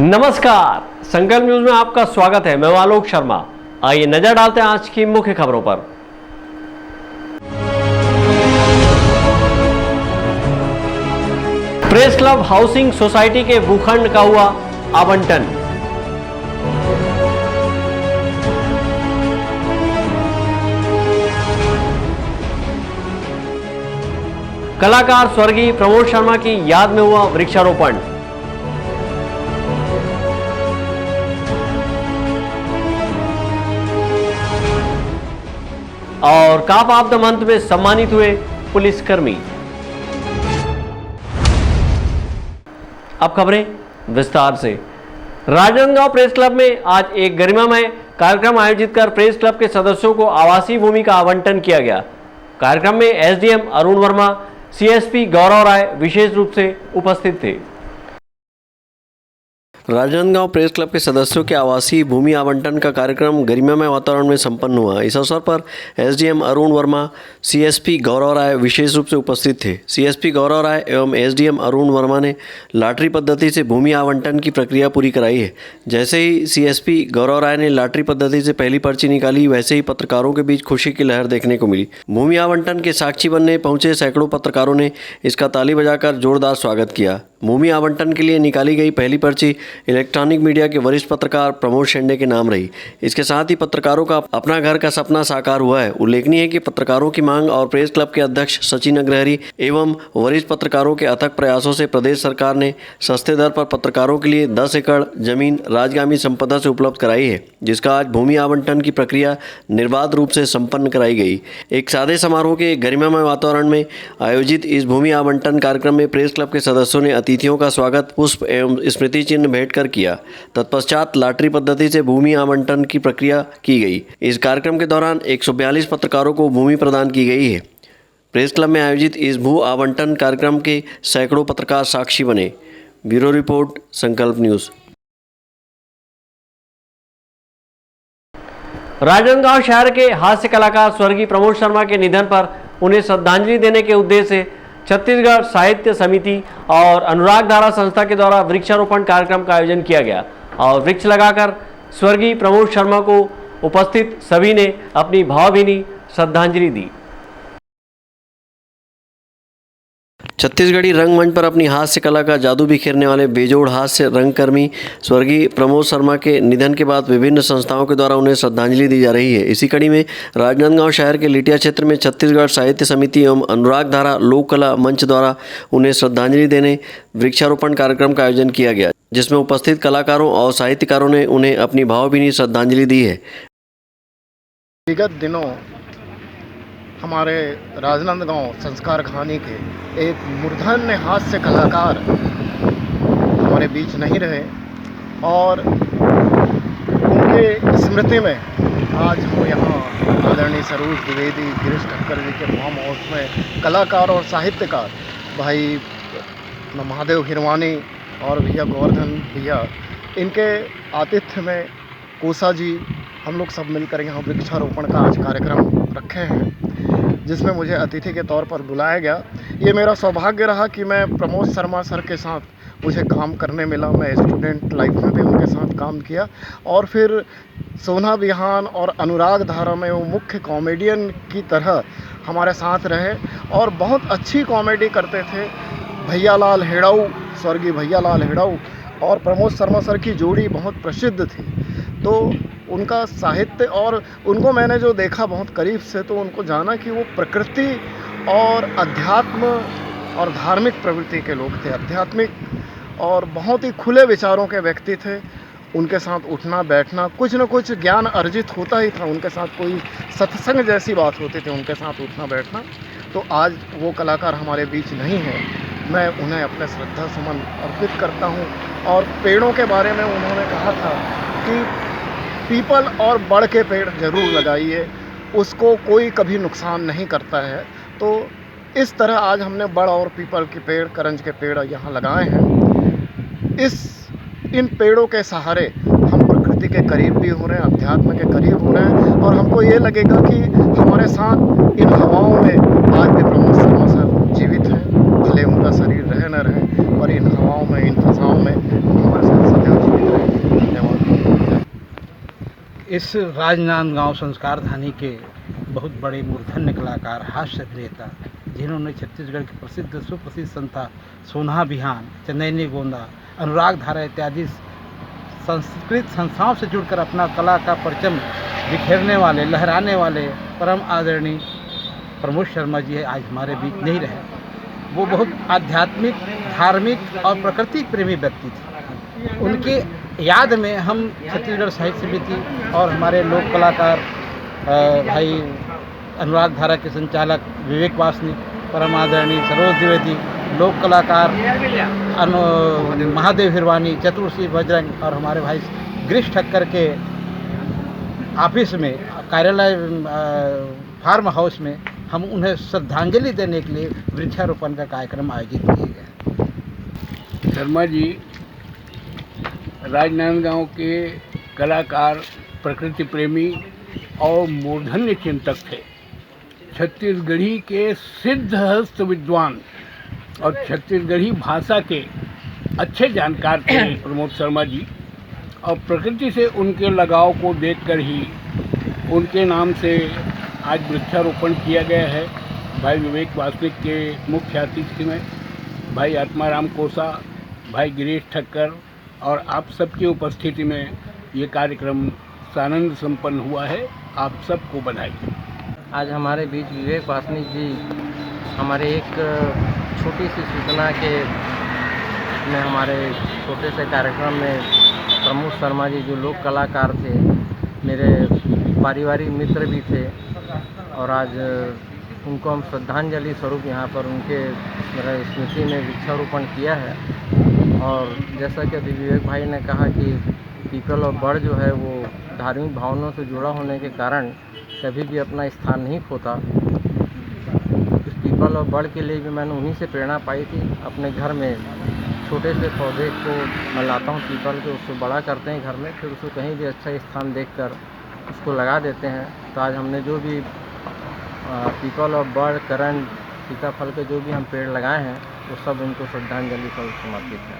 नमस्कार, संकल्प न्यूज में आपका स्वागत है। मैं आलोक शर्मा। आइए नजर डालते हैं आज की मुख्य खबरों पर। प्रेस क्लब हाउसिंग सोसाइटी के भूखंड का हुआ आवंटन। कलाकार स्वर्गीय प्रमोद शर्मा की याद में हुआ वृक्षारोपण। और काप ऑफ द मंथ में सम्मानित हुए पुलिसकर्मी। अब खबरें विस्तार से। राजनांदगांव प्रेस क्लब में आज एक गरिमामय कार्यक्रम आयोजित कर प्रेस क्लब के सदस्यों को आवासीय भूमि का आवंटन किया गया। कार्यक्रम में एसडीएम अरुण वर्मा, सीएसपी गौरव राय विशेष रूप से उपस्थित थे। राजनांदगांव प्रेस क्लब के सदस्यों के आवासीय भूमि आवंटन का कार्यक्रम गरिमामय वातावरण में संपन्न हुआ। इस अवसर पर एसडीएम अरुण वर्मा, सीएसपी गौरव राय विशेष रूप से उपस्थित थे। सीएसपी गौरव राय एवं एसडीएम अरुण वर्मा ने लॉटरी पद्धति से भूमि आवंटन की प्रक्रिया पूरी कराई है। जैसे ही सीएसपी गौरव राय ने लॉटरी पद्धति से पहली पर्ची निकाली, वैसे ही पत्रकारों के बीच खुशी की लहर देखने को मिली। भूमि आवंटन के साक्षी बनने पहुंचे सैकड़ों पत्रकारों ने इसका ताली बजाकर जोरदार स्वागत किया। भूमि आवंटन के लिए निकाली गई पहली पर्ची इलेक्ट्रॉनिक मीडिया के वरिष्ठ पत्रकार प्रमोद शेंडे के नाम रही। इसके साथ ही पत्रकारों का अपना घर का सपना साकार हुआ है। उल्लेखनीय है कि पत्रकारों की मांग और प्रेस क्लब के अध्यक्ष सचिन अग्रहरी एवं वरिष्ठ पत्रकारों के अथक प्रयासों से प्रदेश सरकार ने सस्ते दर पर पत्रकारों के लिए 10 एकड़ जमीन राजगामी संपदा से उपलब्ध कराई है, जिसका आज भूमि आवंटन की प्रक्रिया निर्बाध रूप से संपन्न कराई गई। एक सादे समारोह के गरिमामय वातावरण में आयोजित इस भूमि आवंटन कार्यक्रम में प्रेस क्लब के सदस्यों ने अतिथियों का स्वागत पुष्प एवं स्मृति चिन्ह भेंट कर किया। तत्पश्चात लॉटरी पद्धति से भूमि आवंटन की प्रक्रिया की गई। इस कार्यक्रम के दौरान 142 पत्रकारों को भूमि प्रदान की गई है। प्रेस क्लब में आयोजित इस भू आवंटन कार्यक्रम के सैकड़ों पत्रकार साक्षी बने। ब्यूरो रिपोर्ट, संकल्प न्यूज। राजनांदगांव शहर के हास्य कलाकार स्वर्गीय प्रमोद शर्मा के निधन पर उन्हें श्रद्धांजलि देने के उद्देश्य से छत्तीसगढ़ साहित्य समिति और अनुराग धारा संस्था के द्वारा वृक्षारोपण कार्यक्रम का आयोजन किया गया और वृक्ष लगाकर स्वर्गीय प्रमोद शर्मा को उपस्थित सभी ने अपनी भावभीनी श्रद्धांजलि दी। छत्तीसगढ़ी रंगमंच पर अपनी हास्य कला का जादू बिखेरने वाले बेजोड़ हास्य रंगकर्मी स्वर्गीय प्रमोद शर्मा के निधन के बाद विभिन्न संस्थाओं के द्वारा उन्हें श्रद्धांजलि दी जा रही है। इसी कड़ी में राजनांदगांव शहर के लिटिया क्षेत्र में छत्तीसगढ़ साहित्य समिति एवं अनुराग धारा लोक कला मंच द्वारा उन्हें श्रद्धांजलि देने वृक्षारोपण कार्यक्रम का आयोजन किया गया, जिसमें उपस्थित कलाकारों और साहित्यकारों ने उन्हें अपनी भावभीनी श्रद्धांजलि दी है। विगत दिनों हमारे राजनांदगांव संस्कार कहानी के एक मूर्धन्य हास्य कलाकार हमारे बीच नहीं रहे और उनके स्मृति में आज हम यहाँ आदरणीय सरोज द्विवेदी, गिरीश ठक्कर जी के फार्म हाउस में कलाकार और साहित्यकार भाई महादेव हिरवानी और भैया गोवर्धन भैया, इनके आतिथ्य में कोसा जी, हम लोग सब मिलकर यहाँ वृक्षारोपण का आज कार्यक्रम रखे हैं, जिसमें मुझे अतिथि के तौर पर बुलाया गया। ये मेरा सौभाग्य रहा कि मैं प्रमोद शर्मा सर के साथ मुझे काम करने मिला। मैं स्टूडेंट लाइफ में भी उनके साथ काम किया और फिर सोना बिहान और अनुराग धारा में वो मुख्य कॉमेडियन की तरह हमारे साथ रहे और बहुत अच्छी कॉमेडी करते थे। भैयालाल हेड़ाऊ, स्वर्गीय भैयालाल हेड़ाऊ और प्रमोद शर्मा सर की जोड़ी बहुत प्रसिद्ध थी। तो उनका साहित्य और उनको मैंने जो देखा बहुत करीब से, तो उनको जाना कि वो प्रकृति और अध्यात्म और धार्मिक प्रवृत्ति के लोग थे, आध्यात्मिक और बहुत ही खुले विचारों के व्यक्ति थे। उनके साथ उठना बैठना, कुछ न कुछ ज्ञान अर्जित होता ही था। उनके साथ कोई सत्संग जैसी बात होती थी, उनके साथ उठना बैठना। तो आज वो कलाकार हमारे बीच नहीं है, मैं उन्हें अपने श्रद्धा सुमन अर्पित करता हूँ। और पेड़ों के बारे में उन्होंने कहा था कि पीपल और बड़ के पेड़ ज़रूर लगाइए, उसको कोई कभी नुकसान नहीं करता है। तो इस तरह आज हमने बड़ और पीपल के पेड़, करंज के पेड़ यहाँ लगाए हैं। इन पेड़ों के सहारे हम प्रकृति के करीब भी हो रहे हैं, अध्यात्म के करीब हो रहे हैं और हमको ये लगेगा कि हमारे साथ इन हवाओं में आज भी प्रमोद शर्मा सर जीवित हैं। भले उनका शरीर रहे न रहे, पर इन हवाओं में, इन फसाओं में हमारे साथ सदैव इस राजनांदगांव संस्कार धानी के बहुत बड़े मूर्धन्य कलाकार, हास्य अभिनेता, जिन्होंने छत्तीसगढ़ की प्रसिद्ध सुप्रसिद्ध संस्था सोना बिहान, चंदैनी गोंदा, अनुराग धारा इत्यादि संस्कृत संस्थाओं से जुड़कर अपना कला का परचम बिखेरने वाले, लहराने वाले परम आदरणीय प्रमोद शर्मा जी आज हमारे बीच नहीं रहे। वो बहुत आध्यात्मिक, धार्मिक और प्रकृति प्रेमी व्यक्ति थे। उनके याद में हम छत्तीसगढ़ साहित्य समिति और हमारे लोक कलाकार भाई अनुराग धारा के संचालक विवेक वासनिक, परम आदरणीय सरोज द्विवेदी, लोक कलाकार महादेव हिरवानी, चतुर सिंह बजरंग और हमारे भाई गिरीश ठक्कर के ऑफिस में, कार्यालय फार्म हाउस में हम उन्हें श्रद्धांजलि देने के लिए वृक्षारोपण का कार्यक्रम आयोजित किए गए। शर्मा जी राजनांदगांव के कलाकार, प्रकृति प्रेमी और मूर्धन्य चिंतक थे। छत्तीसगढ़ी के सिद्ध हस्त विद्वान और छत्तीसगढ़ी भाषा के अच्छे जानकार थे प्रमोद शर्मा जी। और प्रकृति से उनके लगाव को देखकर ही उनके नाम से आज वृक्षारोपण किया गया है। भाई विवेक वासनिक के मुख्य अतिथि में भाई आत्माराम कोसा, भाई गिरीश ठक्कर और आप सबकी उपस्थिति में ये कार्यक्रम सानंद संपन्न हुआ है। आप सबको बधाई। आज हमारे बीच विवेक वासनिक जी हमारे एक छोटी सी सूचना के में हमारे छोटे से कार्यक्रम में प्रमोद शर्मा जी जो लोक कलाकार थे, मेरे पारिवारिक मित्र भी थे और आज उनको हम श्रद्धांजलि स्वरूप यहाँ पर उनके मेरा स्मृति में वृक्षारोपण किया है। और जैसा कि अभी विवेक भाई ने कहा कि पीपल और बड़ जो है वो धार्मिक भावनाओं से जुड़ा होने के कारण कभी भी अपना स्थान नहीं खोता। इस पीपल और बड़ के लिए भी मैंने उन्हीं से प्रेरणा पाई थी। अपने घर में छोटे से पौधे को मैं लाता हूँ पीपल के, उसको बड़ा करते हैं घर में, फिर उसको कहीं भी अच्छा स्थान देखकर उसको लगा देते हैं। तो आज हमने जो भी पीपल और बड़, करंट, सीताफल के जो भी हम पेड़ लगाए हैं वो सब उनको श्रद्धांजलि पर समर्पित है।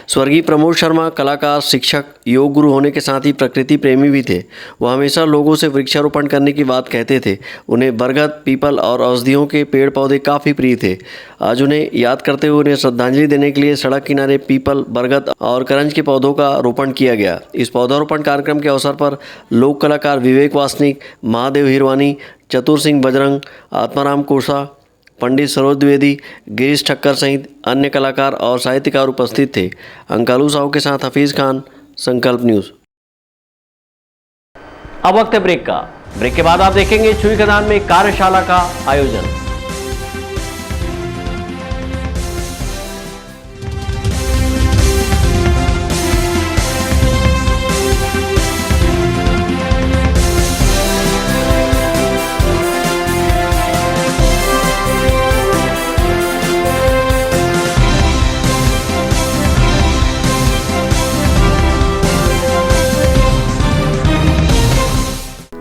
स्वर्गीय प्रमोद शर्मा कलाकार, शिक्षक, योग गुरु होने के साथ ही प्रकृति प्रेमी भी थे। वह हमेशा लोगों से वृक्षारोपण करने की बात कहते थे। उन्हें बरगद, पीपल और औषधियों के पेड़ पौधे काफ़ी प्रिय थे। आज उन्हें याद करते हुए उन्हें श्रद्धांजलि देने के लिए सड़क किनारे पीपल, बरगद और करंज के पौधों का रोपण किया गया। इस पौधारोपण कार्यक्रम के अवसर पर लोक कलाकार विवेक वासनिक, महादेव हिरवानी, चतुर सिंह बजरंग, आत्माराम कोसा, पंडित सरोज द्विवेदी, गिरीश ठक्कर सहित अन्य कलाकार और साहित्यकार उपस्थित थे। अंकालू साहू के साथ हफीज़ खान, संकल्प न्यूज़। अब वक्त है ब्रेक का। ब्रेक के बाद आप देखेंगे छुई खदान में कार्यशाला का आयोजन।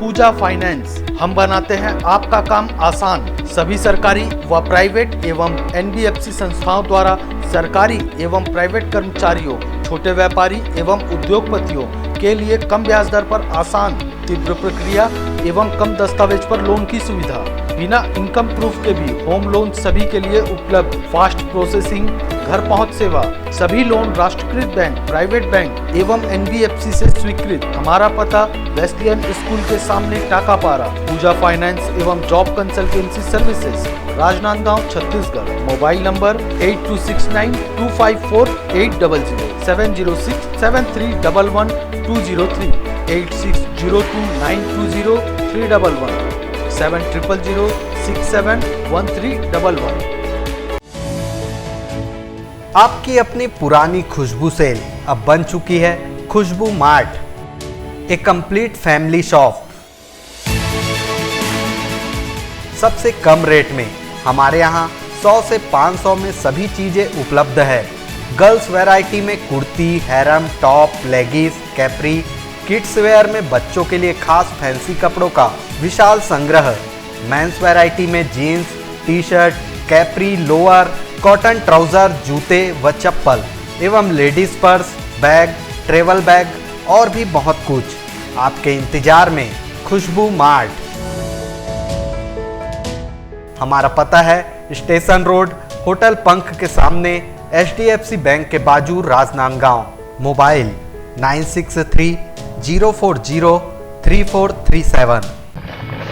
पूजा फाइनेंस, हम बनाते हैं आपका काम आसान। सभी सरकारी व प्राइवेट एवं NBFC संस्थाओं द्वारा सरकारी एवं प्राइवेट कर्मचारियों, छोटे व्यापारी एवं उद्योगपतियों के लिए कम ब्याज दर पर आसान, तीव्र प्रक्रिया एवं कम दस्तावेज पर लोन की सुविधा। बिना इनकम प्रूफ के भी होम लोन सभी के लिए उपलब्ध। फास्ट प्रोसेसिंग, घर पहुंच सेवा। सभी लोन राष्ट्रीयकृत बैंक, प्राइवेट बैंक एवं NBFC से स्वीकृत। हमारा पता वेस्लियन स्कूल के सामने टाकापारा। पूजा फाइनेंस एवं job consultancy services, Rajnandgaon, Chhattisgarh. Mobile number 8269254800, 70673111203, 8602920311, 7000671311। आपकी अपनी पुरानी खुशबू सेल अब बन चुकी है खुशबू मार्ट, ए कंप्लीट फैमिली शॉप। सबसे कम रेट में हमारे यहाँ 100 से 500 में सभी चीजें उपलब्ध है। गर्ल्स वैरायटी में kurti, harem, top, leggings, capri, kids wear में बच्चों के लिए खास फैंसी कपड़ों का विशाल संग्रह। मेंस वैरायटी में jeans, T shirt, capri, lower, cotton trouser, जूते व चप्पल एवं ladies purse, bag, travel bag और भी बहुत कुछ। आपके इंतजार में खुशबू मार्ट। हमारा पता है स्टेशन रोड, होटल पंख के सामने, HDFC बैंक के बाजू, राजनांदगांव। मोबाइल 9630403437।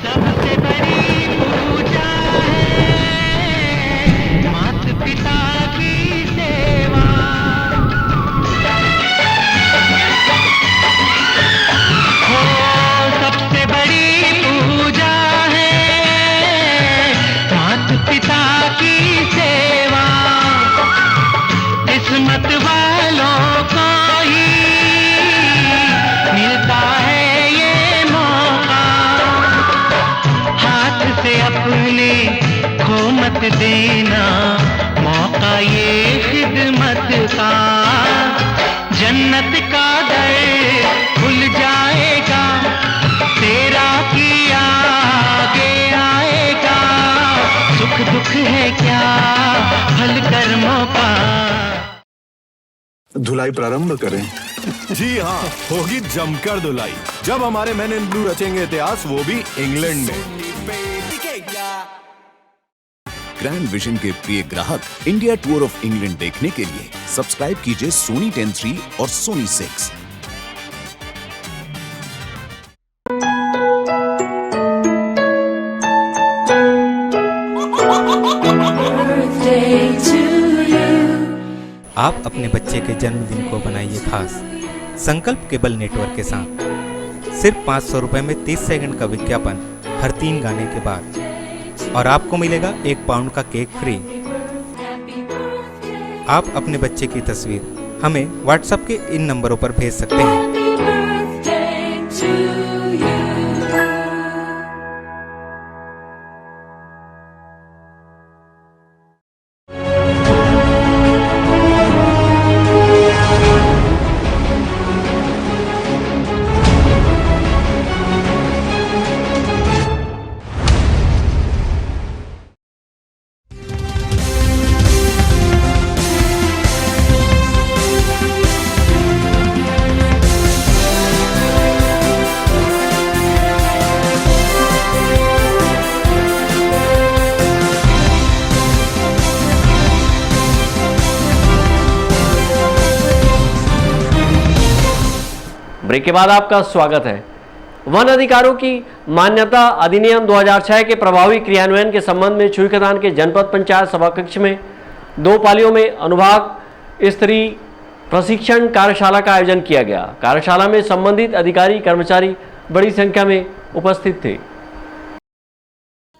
सबसे बड़ी पूजा है माता पिता की सेवा। हो सबसे बड़ी पूजा है माता पिता की सेवा। किस्मत वालों को ही मिलता है ये मौका। हाथ से अपने खो मत देना मौका ये खिदमत का। जन्नत का दर खुल जाएगा तेरा किया आगे आएगा। सुख दुख है क्या भल कर्मों का। धुलाई प्रारंभ करें। जी हाँ, होगी जमकर धुलाई जब हमारे मैन इन ब्लू रचेंगे इतिहास, वो भी इंग्लैंड में। ग्रैंड विजन के प्रिय ग्राहक इंडिया टूर ऑफ इंग्लैंड देखने के लिए सब्सक्राइब कीजिए सोनी 10/3 और सोनी 6। आप अपने बच्चे के जन्मदिन को बनाइए खास संकल्प केबल नेटवर्क के साथ। सिर्फ 500 रुपये में 30 सेकंड का विज्ञापन हर 3 गाने के बाद, और आपको मिलेगा 1 पाउंड का केक फ्री। आप अपने बच्चे की तस्वीर हमें व्हाट्सएप के इन नंबरों पर भेज सकते हैं। ब्रेक के बाद आपका स्वागत है। वन अधिकारों की मान्यता अधिनियम 2006 के प्रभावी क्रियान्वयन के संबंध में छुईखदान के जनपद पंचायत सभाकक्ष में 2 पालियों में अनुभाग स्तरीय प्रशिक्षण कार्यशाला का आयोजन किया गया। कार्यशाला में संबंधित अधिकारी कर्मचारी बड़ी संख्या में उपस्थित थे।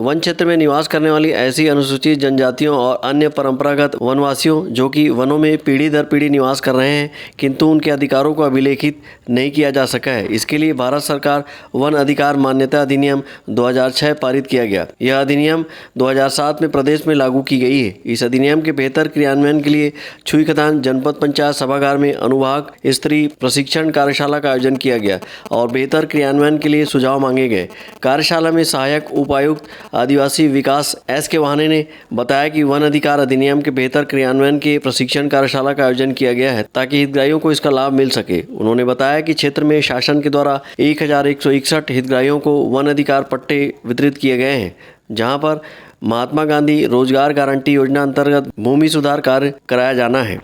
वन क्षेत्र में निवास करने वाली ऐसी अनुसूचित जनजातियों और अन्य परंपरागत वनवासियों जो कि वनों में पीढ़ी दर पीढ़ी निवास कर रहे हैं किंतु उनके अधिकारों को अभिलेखित नहीं किया जा सका है, इसके लिए भारत सरकार वन अधिकार मान्यता अधिनियम 2006 पारित किया गया। यह अधिनियम 2007 में प्रदेश में लागू की गई है। इस अधिनियम के बेहतर क्रियान्वयन के लिए छुईखदान जनपद पंचायत सभागार में अनुभाग स्तरीय प्रशिक्षण कार्यशाला का आयोजन किया गया और बेहतर क्रियान्वयन के लिए सुझाव मांगे गए। कार्यशाला में सहायक उपायुक्त आदिवासी विकास एस के वाहने ने बताया कि वन अधिकार अधिनियम के बेहतर क्रियान्वयन के प्रशिक्षण कार्यशाला का आयोजन किया गया है ताकि हितग्राहियों को इसका लाभ मिल सके। उन्होंने बताया कि क्षेत्र में शासन के द्वारा 1161 हितग्राहियों को वन अधिकार पट्टे वितरित किए गए हैं, जहां पर महात्मा गांधी रोजगार गारंटी योजना अंतर्गत भूमि सुधार कार्य कराया जाना है।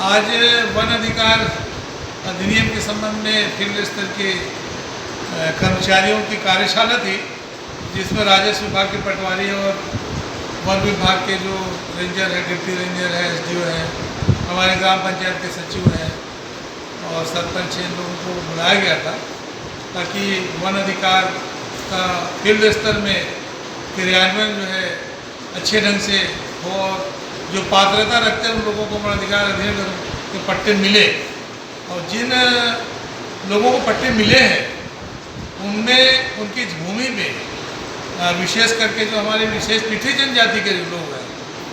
आज वन अधिकार अधिनियम के संबंध में फील्ड स्तर के कर्मचारियों की कार्यशाला थी, जिसमें राजस्व विभाग के पटवारी और वन विभाग के जो रेंजर है, डिप्टी रेंजर है, SDO है, हमारे ग्राम पंचायत के सचिव हैं और सरपंच इन लोगों को बुलाया गया था ताकि वन अधिकार का फील्ड स्तर में क्रियान्वयन जो है अच्छे ढंग से हो और जो पात्रता रखते हैं उन लोगों को वन अधिकार अधिनियम के पट्टे मिले। और जिन लोगों को पट्टे मिले हैं उनमें उनकी भूमि में विशेष करके जो हमारे विशेष पिछड़ी जनजाति के लोग हैं,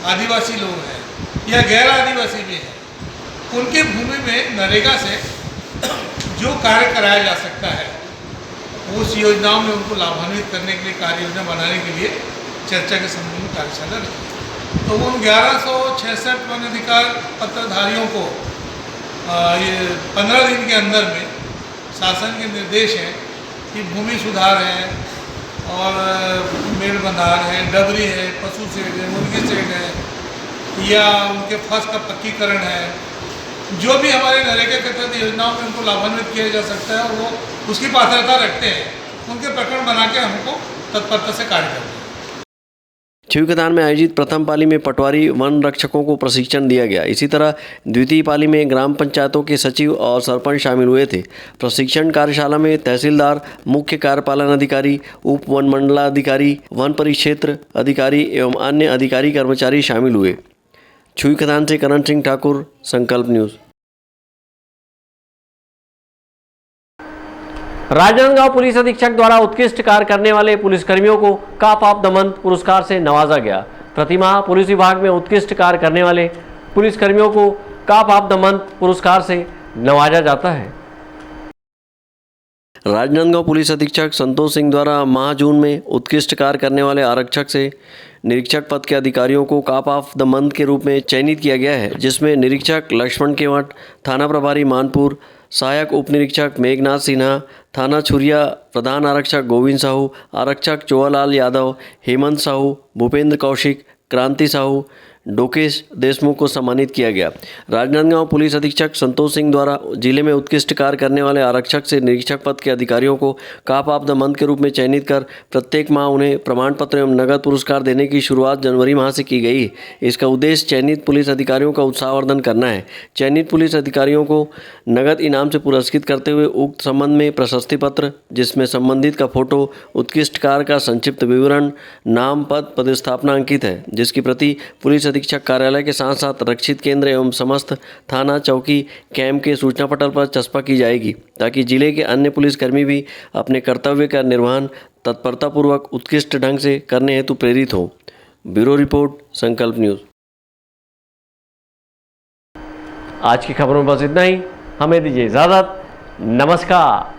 आदिवासी लोग हैं या गैर आदिवासी भी हैं, उनकी भूमि में नरेगा से जो कार्य कराया जा सकता है उस योजनाओं में उनको लाभान्वित करने के लिए कार्य योजना बनाने के लिए चर्चा के संबंध में कार्यशाला रखी। तो उन 1166 वन अधिकार पत्रधारियों को ये 15 दिन के अंदर में शासन के निर्देश हैं कि भूमि सुधार है और मेड़ बंधार है, डबरी है, पशु शेड है, मुर्गी शेड है या उनके फर्श का पक्कीकरण है, जो भी हमारे नरेगा के तहत योजनाओं में उनको लाभान्वित किया जा सकता है वो उसकी पात्रता रखते हैं, उनके प्रकरण बना के हमको तत्परता से कार्य करते हैं। छिवकदान में आयोजित प्रथम पाली में पटवारी वन रक्षकों को प्रशिक्षण दिया गया। इसी तरह द्वितीय पाली में ग्राम पंचायतों के सचिव और सरपंच शामिल हुए थे। प्रशिक्षण कार्यशाला में तहसीलदार, मुख्य कार्यपालन अधिकारी, उप वन मंडलाधिकारी, वन परिक्षेत्र अधिकारी एवं अन्य अधिकारी कर्मचारी शामिल हुए। छिवकदान से करण सिंह ठाकुर, संकल्प न्यूज़। राजनांदगांव पुलिस अधीक्षक द्वारा उत्कृष्ट कार्य करने वाले पुलिसकर्मियों को कप ऑफ द मंथ पुरस्कार से नवाजा गया। प्रतिमाह पुलिस विभाग में उत्कृष्ट कार्य करने वाले पुलिसकर्मियों को कप ऑफ द मंथ पुरस्कार से नवाजा जाता है। राजनांदगांव पुलिस अधीक्षक संतोष सिंह द्वारा माह जून में उत्कृष्ट कार्य करने वाले आरक्षक से निरीक्षक पद के अधिकारियों को कप ऑफ द मंथ के रूप में चयनित किया गया है, जिसमें निरीक्षक लक्ष्मण केवट, थाना प्रभारी मानपुर, सहायक उप निरीक्षक मेघनाथ सिन्हा, थाना छुरिया प्रधान आरक्षक गोविंद साहू, आरक्षक चोआलाल यादव, हेमंत साहू, भूपेंद्र कौशिक, क्रांति साहू, डोकेश देशमुख को सम्मानित किया गया। राजनांदगांव पुलिस अधीक्षक संतोष सिंह द्वारा जिले में उत्कृष्ट कार्य करने वाले आरक्षक से निरीक्षक पद के अधिकारियों को कप ऑफ द मंथ के रूप में चयनित कर प्रत्येक माह उन्हें प्रमाण पत्र एवं नगद पुरस्कार देने की शुरुआत जनवरी माह से की गई। इसका उद्देश्य चयनित पुलिस अधिकारियों का उत्साहवर्धन करना है। चयनित पुलिस अधिकारियों को नगद इनाम से पुरस्कृत करते हुए उक्त संबंध में प्रशस्ति पत्र, जिसमें संबंधित का फोटो, उत्कृष्ट कार्य का संक्षिप्त विवरण, नाम, पद, पदस्थापना अंकित है, जिसकी प्रति पुलिस अधीक्षक कार्यालय के साथ साथ रक्षित केंद्र एवं समस्त थाना, चौकी, कैंप के सूचना पटल पर चस्पा की जाएगी, ताकि जिले के अन्य पुलिसकर्मी भी अपने कर्तव्य का निर्वहन तत्परतापूर्वक उत्कृष्ट ढंग से करने हेतु प्रेरित हों। ब्यूरो रिपोर्ट, संकल्प न्यूज़। आज की खबरों में बस इतना ही। हमें दीजिए इजाज़त। नमस्कार।